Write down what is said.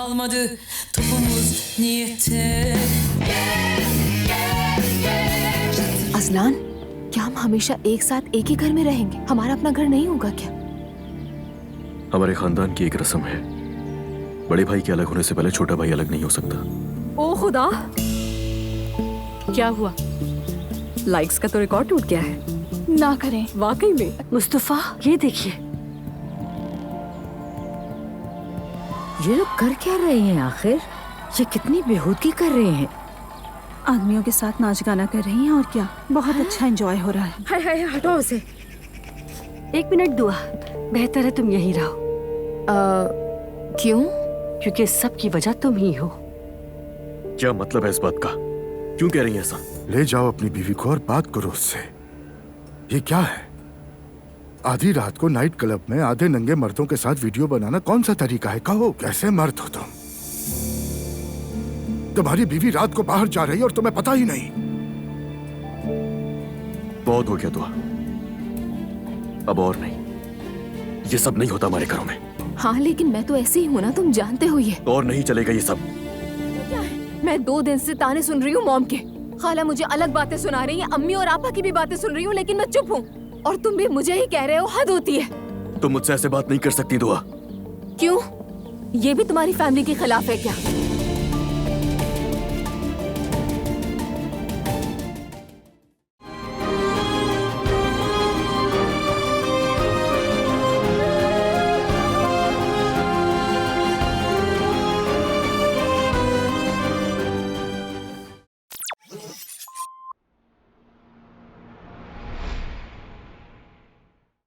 kalmadı topumuz niyette. Azlan, क्या हम हमेशा एक साथ एक ही घर में रहेंगे? हमारा अपना घर नहीं होगा क्या? हमारे खानदान की एक रस्म है, बड़े भाई के अलग होने से पहले छोटा भाई अलग नहीं हो सकता। ओ खुदा, क्या हुआ? लाइक्स का तो रिकॉर्ड टूट गया है। ना करें। वाकई में मुस्तफा, ये देखिए, ये लोग कर क्या रहे हैं आखिर? ये कितनी बेहूदगी कर रहे हैं। आदमियों के साथ नाच गाना कर रही हैं और क्या, बहुत अच्छा एंजॉय हो रहा है। हाय हाय, हटाओ उसे। एक मिनट दुआ, बेहतर है तुम यहीं रहो। क्यों? क्योंकि इस सब की वजह तुम ही हो। क्या मतलब है इस बात का? क्यों कह रही है ऐसा? ले जाओ अपनी बीवी को और बात करो उससे। ये क्या है? आधी रात को नाइट क्लब में आधे नंगे मर्दों के साथ वीडियो बनाना कौन सा तरीका है? कहो, कैसे मर्द हो तुम? तुम्हारी बीवी रात को बाहर जा रही है और तुम्हें पता ही नहीं। बहुत हो गया दुआ, अब और नहीं। ये सब नहीं होता हमारे घरों में। हाँ, लेकिन मैं तो ऐसी ही हूँ ना, तुम जानते हो ये। और नहीं चलेगा ये सब। क्या है? मैं 2 दिन से ताने सुन रही हूँ मॉम के। खाला मुझे अलग बातें सुना रही है, अम्मी और आपा की भी बातें सुन रही हूँ, लेकिन मैं चुप हूँ। और तुम भी मुझे ही कह रहे हो, हद होती है। तुम मुझसे ऐसे बात नहीं कर सकती दुआ। क्यों? ये भी तुम्हारी फैमिली के खिलाफ है क्या?